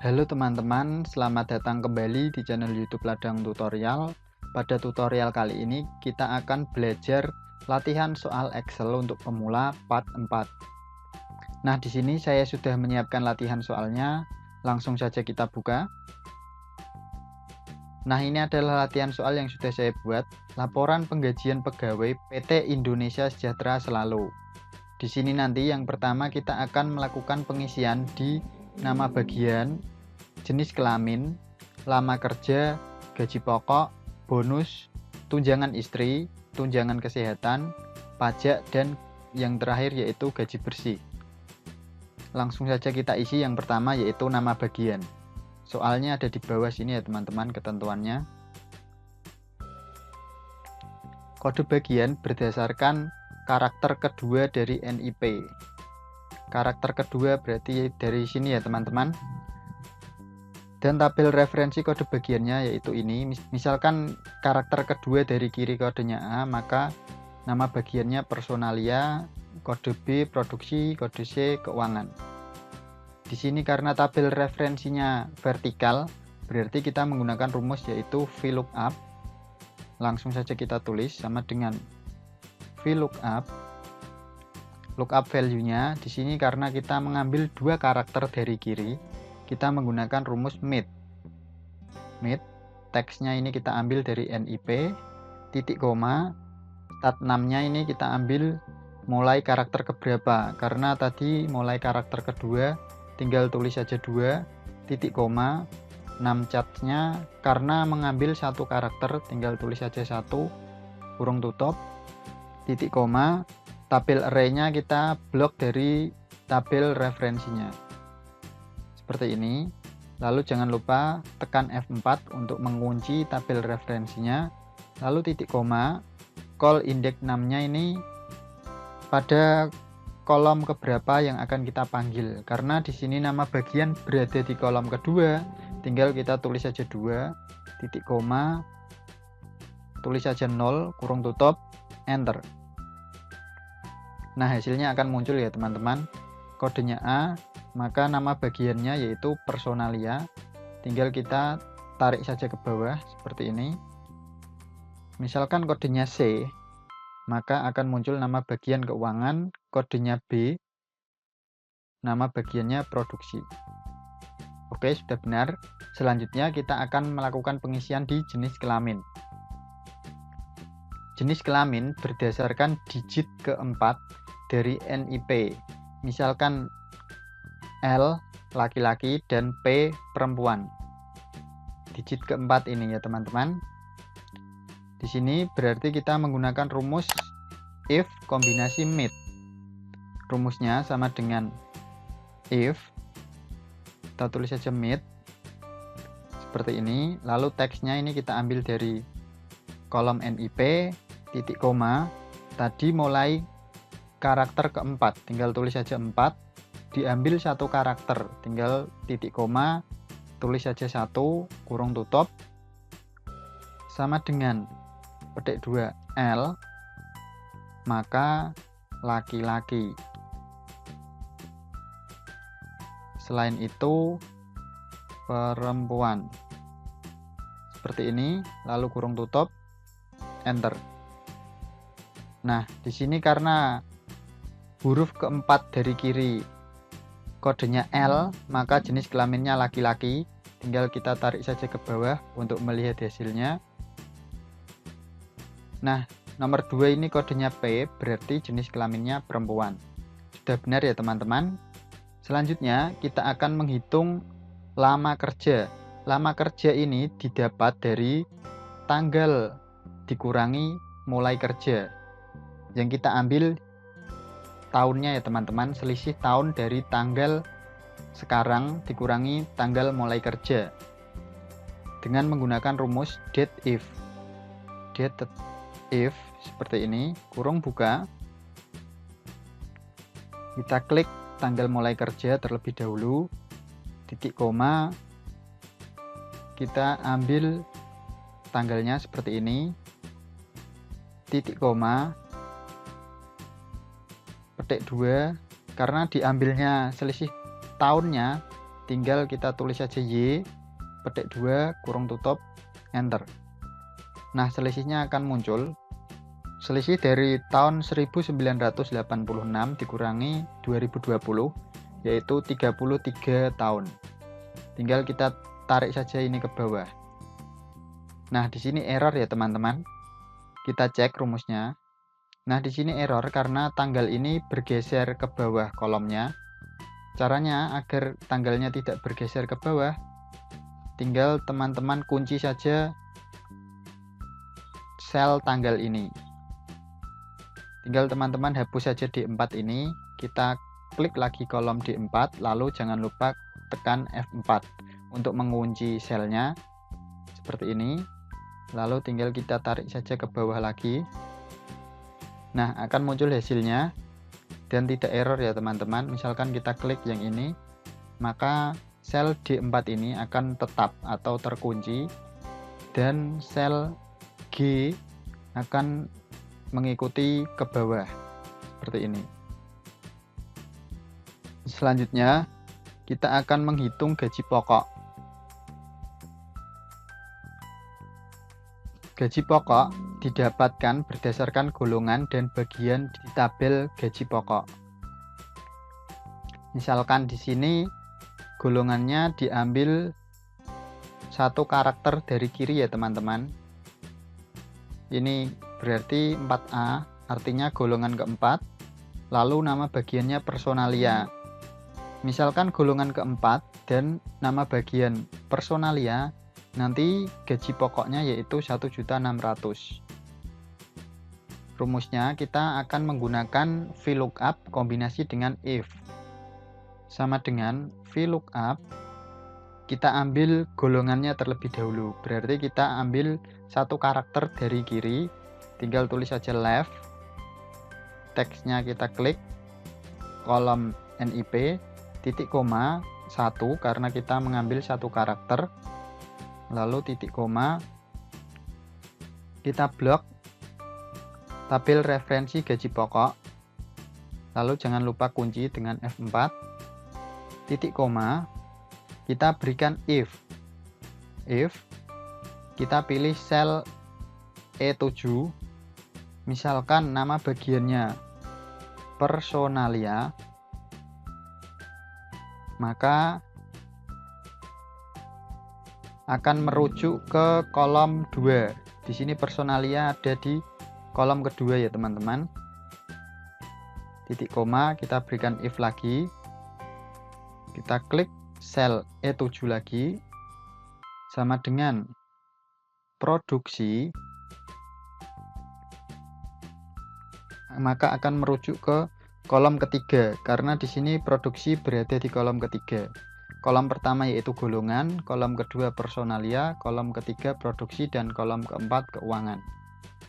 Halo teman-teman, selamat datang kembali di channel YouTube Ladang Tutorial. Pada tutorial kali ini kita akan belajar latihan soal Excel untuk pemula part 4. Nah, di sini saya sudah menyiapkan latihan soalnya. Langsung saja kita buka. Nah, ini adalah latihan soal yang sudah saya buat. Laporan penggajian pegawai PT Indonesia Sejahtera Selalu. Di sini nanti yang pertama kita akan melakukan pengisian di nama bagian, jenis kelamin, lama kerja, gaji pokok, bonus, tunjangan istri, tunjangan kesehatan, pajak, dan yang terakhir yaitu gaji bersih. Langsung saja kita isi yang pertama yaitu nama bagian. Soalnya ada di bawah sini ya teman-teman ketentuannya. Kode bagian berdasarkan karakter kedua dari NIP. Karakter kedua berarti dari sini ya teman-teman. Dan tabel referensi kode bagiannya yaitu ini. Misalkan karakter kedua dari kiri kodenya A, maka nama bagiannya personalia, kode B produksi, kode C keuangan. Di sini karena tabel referensinya vertikal, berarti kita menggunakan rumus yaitu VLOOKUP. Langsung saja kita tulis sama dengan VLOOKUP. Lookup value-nya di sini karena kita mengambil dua karakter dari kiri, kita menggunakan rumus MIT. Teksnya ini kita ambil dari NIP, titik koma, stat 6-nya ini kita ambil mulai karakter keberapa, karena tadi mulai karakter kedua, tinggal tulis saja 2, titik koma, 6 catnya, karena mengambil satu karakter, tinggal tulis saja 1, kurung tutup, titik koma, tabel array-nya kita blok dari tabel referensinya. Seperti ini. Lalu jangan lupa tekan F4 untuk mengunci tabel referensinya. Lalu titik koma, call index 6-nya ini pada kolom keberapa yang akan kita panggil. Karena di sini nama bagian berada di kolom kedua, tinggal kita tulis saja 2, titik koma, tulis saja 0, kurung tutup, enter. Nah, hasilnya akan muncul ya teman-teman. Kodenya A, maka nama bagiannya yaitu personalia. Tinggal kita tarik saja ke bawah seperti ini. Misalkan kodenya C, maka akan muncul nama bagian keuangan. Kodenya B, nama bagiannya produksi. Oke, sudah benar. Selanjutnya kita akan melakukan pengisian di jenis kelamin. Jenis kelamin berdasarkan digit keempat dari NIP. Misalkan L laki-laki dan P perempuan. Digit keempat ini ya teman-teman. Di sini berarti kita menggunakan rumus if kombinasi MIT. Rumusnya sama dengan if, kita tulis saja MIT seperti ini. Lalu teksnya ini kita ambil dari kolom NIP, titik koma, tadi mulai karakter keempat, tinggal tulis saja 4, diambil satu karakter, tinggal titik koma, tulis saja 1, kurung tutup, sama dengan petik 2 L, maka laki-laki. Selain itu perempuan. Seperti ini, lalu kurung tutup, enter. Nah, di sini karena huruf keempat dari kiri kodenya L, maka jenis kelaminnya laki-laki. Tinggal kita tarik saja ke bawah untuk melihat hasilnya. Nah, nomor 2 ini kodenya P, berarti jenis kelaminnya perempuan. Sudah benar ya teman-teman. Selanjutnya kita akan menghitung lama kerja. Lama kerja ini didapat dari tanggal dikurangi mulai kerja. Yang kita ambil tahunnya ya teman-teman, selisih tahun dari tanggal sekarang dikurangi tanggal mulai kerja dengan menggunakan rumus date if seperti ini, kurung buka, kita klik tanggal mulai kerja terlebih dahulu, titik koma, kita ambil tanggalnya seperti ini, titik koma, petik 2, karena diambilnya selisih tahunnya, tinggal kita tulis saja Y, petik 2, kurung tutup, enter. Nah, selisihnya akan muncul. Selisih dari tahun 1986 dikurangi 2020, yaitu 33 tahun. Tinggal kita tarik saja ini ke bawah. Nah, di sini error ya teman-teman. Kita cek rumusnya. Nah, di sini error karena tanggal ini bergeser ke bawah kolomnya. Caranya agar tanggalnya tidak bergeser ke bawah, tinggal teman-teman kunci saja sel tanggal ini. Tinggal teman-teman hapus saja D4 ini, kita klik lagi kolom D4, lalu jangan lupa tekan F4 untuk mengunci selnya seperti ini. Lalu tinggal kita tarik saja ke bawah lagi. Nah, akan muncul hasilnya dan tidak error ya teman-teman. Misalkan kita klik yang ini, maka sel D4 ini akan tetap atau terkunci dan sel G akan mengikuti ke bawah seperti ini. Selanjutnya kita akan menghitung gaji pokok. Gaji pokok didapatkan berdasarkan golongan dan bagian di tabel gaji pokok. Misalkan di sini golongannya diambil satu karakter dari kiri ya teman-teman. Ini berarti 4A, artinya golongan keempat. Lalu nama bagiannya personalia. Misalkan golongan keempat dan nama bagian personalia, nanti gaji pokoknya yaitu 1.600.000. Rumusnya kita akan menggunakan VLOOKUP kombinasi dengan IF. Sama dengan VLOOKUP, kita ambil golongannya terlebih dahulu. Berarti kita ambil satu karakter dari kiri, tinggal tulis saja left, teksnya kita klik, kolom NIP, titik koma 1 karena kita mengambil satu karakter, lalu titik koma, kita blok tabel referensi gaji pokok, lalu jangan lupa kunci dengan F4, titik koma, kita berikan if, kita pilih sel E7, misalkan nama bagiannya personalia, maka akan merujuk ke kolom 2. Di sini personalia ada di kolom kedua ya teman-teman. Titik koma, kita berikan if lagi. Kita klik sel E7 lagi. Sama dengan produksi, maka akan merujuk ke kolom ketiga karena di sini produksi berada di kolom ketiga. Kolom pertama yaitu golongan, kolom kedua personalia, kolom ketiga produksi, dan kolom keempat keuangan.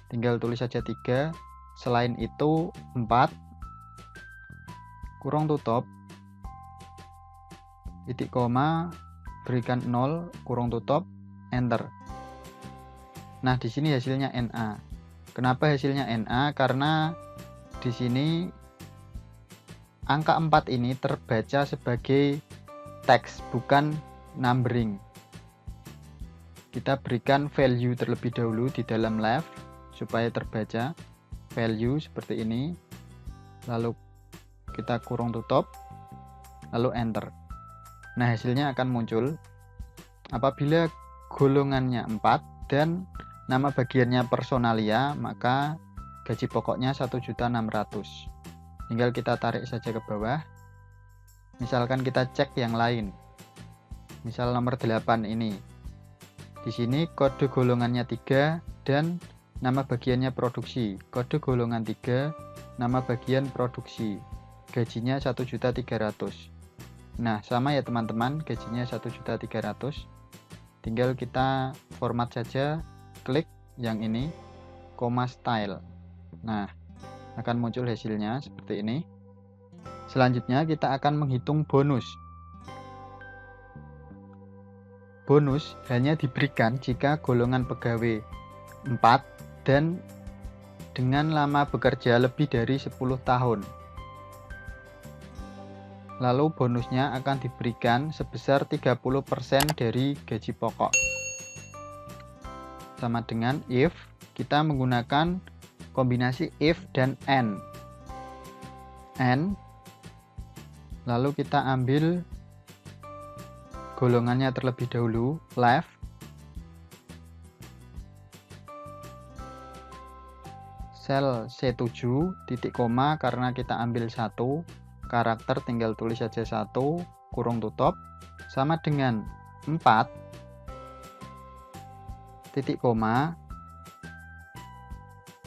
Tinggal tulis saja 3, selain itu 4, kurung tutup, titik koma, berikan 0, kurung tutup, enter. Nah, di sini hasilnya NA. Kenapa hasilnya NA? Karena di sini angka 4 ini terbaca sebagai teks, bukan numbering. Kita berikan value terlebih dahulu di dalam left supaya terbaca value seperti ini, lalu kita kurung tutup, lalu enter. Nah, hasilnya akan muncul apabila golongannya 4 dan nama bagiannya personalia, maka gaji pokoknya 1.600.000. Tinggal kita tarik saja ke bawah. Misalkan kita cek yang lain, misal nomor 8 ini, di sini kode golongannya 3 dan nama bagiannya produksi. Kode golongan 3, nama bagian produksi, gajinya 1.300.000. Nah, sama ya teman-teman, gajinya 1.300.000. Tinggal kita format saja, klik yang ini, koma style. Nah, akan muncul hasilnya seperti ini. Selanjutnya kita akan menghitung bonus. Bonus hanya diberikan jika golongan pegawai 4 dan dengan lama bekerja lebih dari 10 tahun. Lalu bonusnya akan diberikan sebesar 30% dari gaji pokok. Sama dengan if, kita menggunakan kombinasi if dan and. Lalu kita ambil golongannya terlebih dahulu, left. Sel C7, titik koma karena kita ambil 1, karakter tinggal tulis saja 1, kurung tutup, sama dengan 4, titik koma,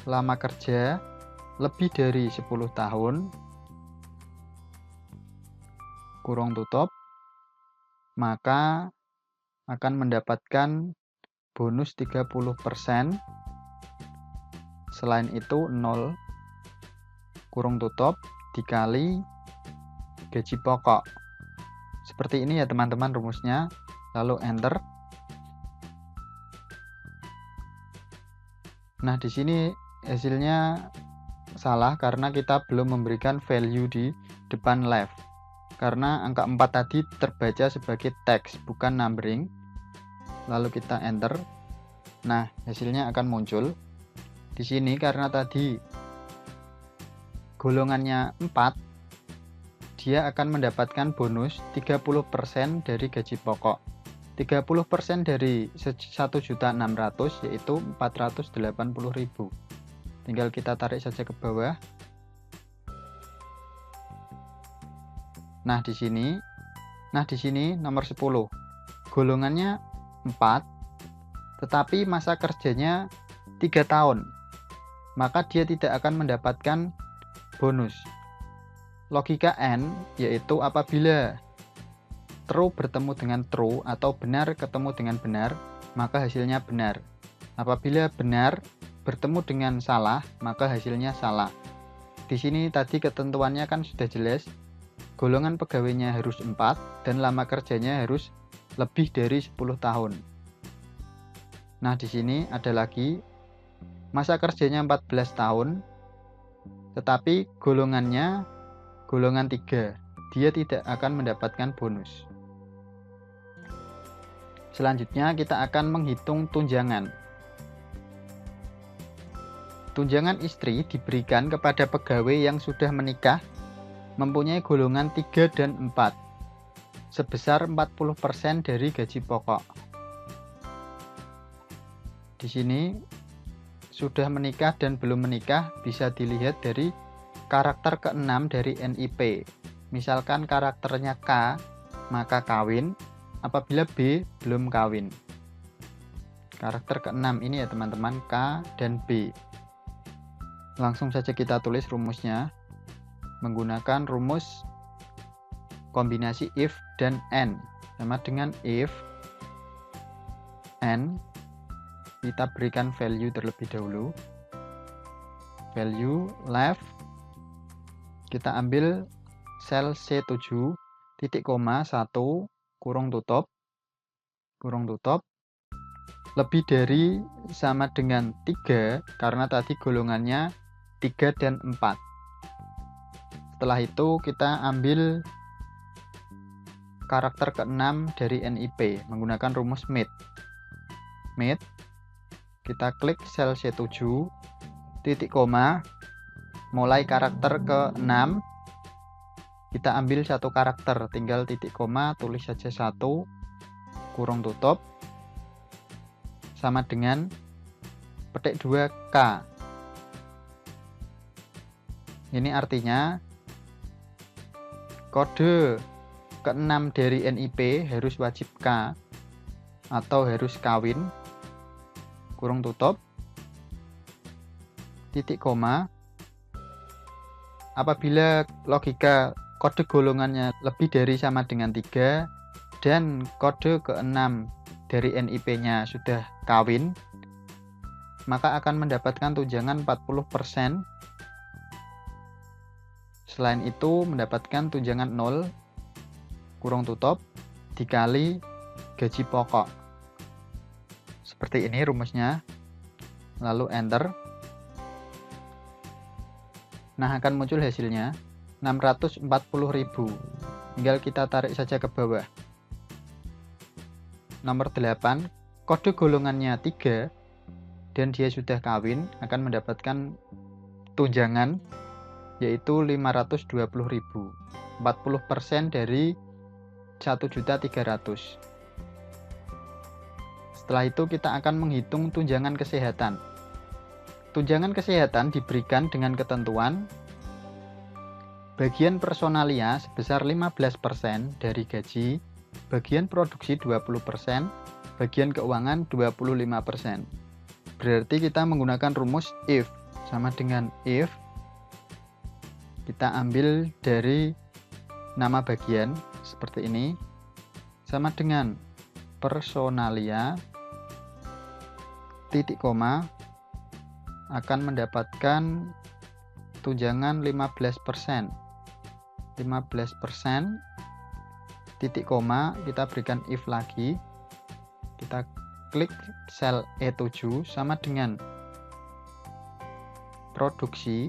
lama kerja lebih dari 10 tahun, kurung tutup, maka akan mendapatkan bonus 30%, selain itu 0, kurung tutup, dikali gaji pokok. Seperti ini ya teman-teman rumusnya, lalu enter. Nah, di sini hasilnya salah karena kita belum memberikan value di depan left. Karena angka 4 tadi terbaca sebagai teks, bukan numbering. Lalu kita enter. Nah, hasilnya akan muncul. Di sini karena tadi golongannya 4, dia akan mendapatkan bonus 30% dari gaji pokok. 30% dari 1.600.000 yaitu 480.000. Tinggal kita tarik saja ke bawah. Nah, di sini nomor 10. Golongannya 4, tetapi masa kerjanya 3 tahun. Maka dia tidak akan mendapatkan bonus. Logika AND yaitu apabila true bertemu dengan true atau benar ketemu dengan benar, maka hasilnya benar. Apabila benar bertemu dengan salah, maka hasilnya salah. Di sini tadi ketentuannya kan sudah jelas. Golongan pegawainya harus 4 dan lama kerjanya harus lebih dari 10 tahun. Nah, di sini ada lagi masa kerjanya 14 tahun, tetapi golongannya golongan 3, dia tidak akan mendapatkan bonus. Selanjutnya kita akan menghitung tunjangan. Tunjangan istri diberikan kepada pegawai yang sudah menikah, mempunyai golongan 3 dan 4, sebesar 40% dari gaji pokok. Di sini sudah menikah dan belum menikah bisa dilihat dari karakter ke-6 dari NIP. Misalkan karakternya K, maka kawin. Apabila B, belum kawin. Karakter ke-6 ini ya teman-teman, K dan B. Langsung saja kita tulis rumusnya. Menggunakan rumus kombinasi if dan and. Sama dengan if, and, kita berikan value terlebih dahulu. Value left, kita ambil sel C7, titik koma 1, kurung tutup, lebih dari sama dengan 3 karena tadi golongannya 3 dan 4. Setelah itu kita ambil karakter ke-6 dari NIP menggunakan rumus MIT. Kita klik sel C7, titik koma, mulai karakter ke-6, kita ambil satu karakter, tinggal titik koma, tulis saja 1, kurung tutup, sama dengan petik 2K. Ini artinya kode ke-6 dari NIP harus wajib K atau harus kawin, kurung tutup, titik koma. Apabila logika kode golongannya lebih dari sama dengan 3 dan kode ke-6 dari NIP-nya sudah kawin, maka akan mendapatkan tunjangan 40%. Selain itu mendapatkan tunjangan 0, kurung tutup, dikali gaji pokok. Seperti ini rumusnya. Lalu enter. Nah, akan muncul hasilnya 640.000. tinggal kita tarik saja ke bawah. Nomor 8, kode golongannya 3 dan dia sudah kawin akan mendapatkan tunjangan yaitu 520.000, 40% dari 1.300.000. Setelah itu kita akan menghitung tunjangan kesehatan. Tunjangan kesehatan diberikan dengan ketentuan bagian personalia sebesar 15% dari gaji, bagian produksi 20%, bagian keuangan 25%. Berarti kita menggunakan rumus if, sama dengan if kita ambil dari nama bagian seperti ini, sama dengan personalia titik koma akan mendapatkan tunjangan 15%. 15% titik koma, kita berikan if lagi, kita klik sel E7 sama dengan produksi,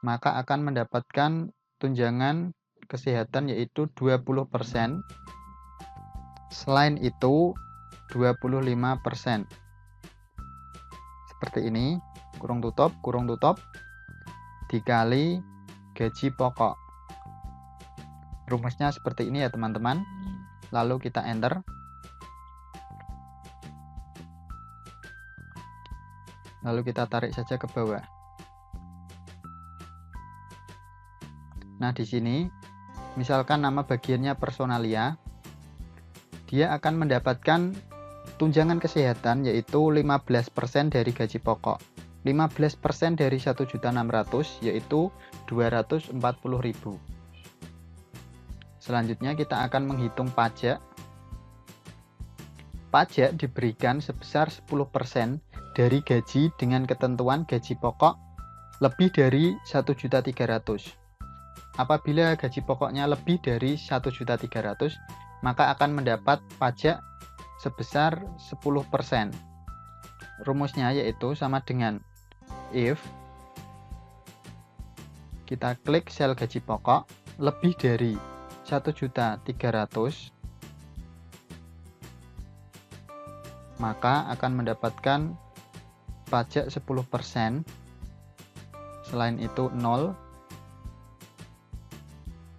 maka akan mendapatkan tunjangan kesehatan yaitu 20%. Selain itu 25%. Seperti ini, kurung tutup dikali gaji pokok. Rumusnya seperti ini ya teman-teman. Lalu kita enter. Lalu kita tarik saja ke bawah. Nah, di sini misalkan nama bagiannya personalia, dia akan mendapatkan tunjangan kesehatan yaitu 15% dari gaji pokok. 15% dari 1.600.000 yaitu 240.000. Selanjutnya kita akan menghitung pajak. Pajak diberikan sebesar 10% dari gaji dengan ketentuan gaji pokok lebih dari 1.300.000. Apabila gaji pokoknya lebih dari 1.300.000, maka akan mendapat pajak sebesar 10%. Rumusnya yaitu sama dengan if kita klik sel gaji pokok lebih dari 1.300.000, maka akan mendapatkan pajak 10%. Selain itu 0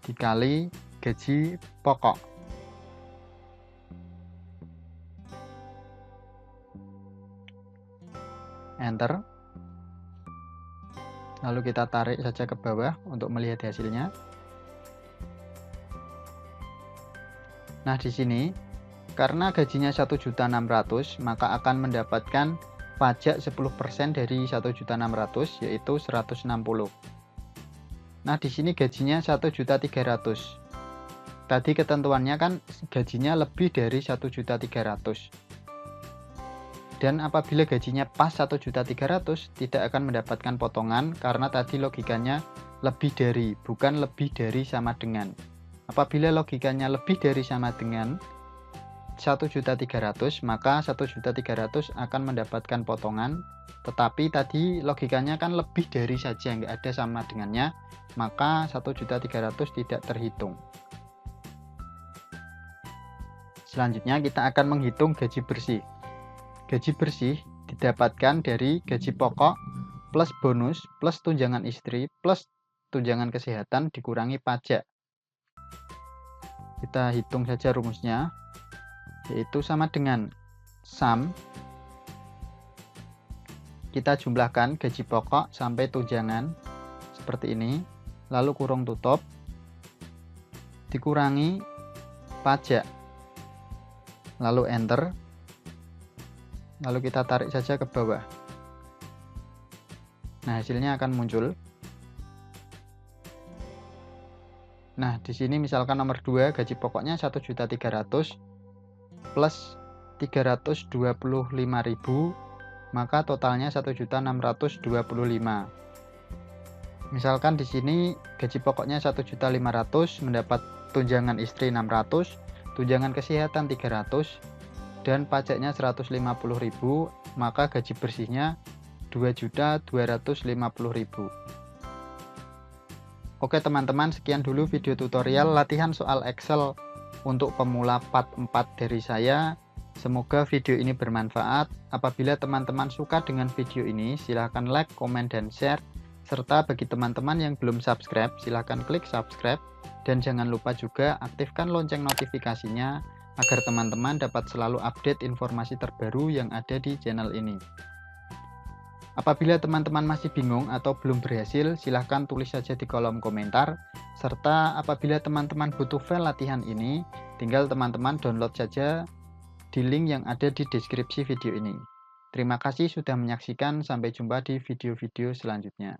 dikali gaji pokok. Enter. Lalu kita tarik saja ke bawah untuk melihat hasilnya. Nah, di sini karena gajinya 1.600.000, maka akan mendapatkan pajak 10% dari 1.600.000 yaitu 160. Nah, di sini gajinya 1.300.000. Tadi ketentuannya kan gajinya lebih dari 1.300.000. Dan apabila gajinya pas 1.300.000, tidak akan mendapatkan potongan karena tadi logikanya lebih dari, bukan lebih dari sama dengan. Apabila logikanya lebih dari sama dengan 1.300.000, maka 1.300.000 akan mendapatkan potongan. Tetapi tadi logikanya kan lebih dari saja, nggak ada sama dengannya, maka 1.300.000 tidak terhitung. Selanjutnya kita akan menghitung gaji bersih. Gaji bersih didapatkan dari gaji pokok plus bonus plus tunjangan istri plus tunjangan kesehatan dikurangi pajak. Kita hitung saja rumusnya, yaitu sama dengan sum, kita jumlahkan gaji pokok sampai tunjangan seperti ini, lalu kurung tutup dikurangi pajak, lalu enter. Lalu kita tarik saja ke bawah. Nah, hasilnya akan muncul. Nah, di sini misalkan nomor 2 gaji pokoknya 1.300.000 plus 325.000, maka totalnya 1.625. Misalkan di sini gaji pokoknya 1.500.000, mendapat tunjangan istri 600, tunjangan kesehatan 300, dan pajaknya 150.000, maka gaji bersihnya 2.250.000. Oke teman-teman, sekian dulu video tutorial latihan soal Excel untuk pemula part 4 dari saya. Semoga video ini bermanfaat. Apabila teman-teman suka dengan video ini, silahkan like, komen, dan share. Serta bagi teman-teman yang belum subscribe, silahkan klik subscribe. Dan jangan lupa juga aktifkan lonceng notifikasinya agar teman-teman dapat selalu update informasi terbaru yang ada di channel ini. Apabila teman-teman masih bingung atau belum berhasil, silahkan tulis saja di kolom komentar. Serta apabila teman-teman butuh file latihan ini, tinggal teman-teman download saja di link yang ada di deskripsi video ini. Terima kasih sudah menyaksikan, sampai jumpa di video-video selanjutnya.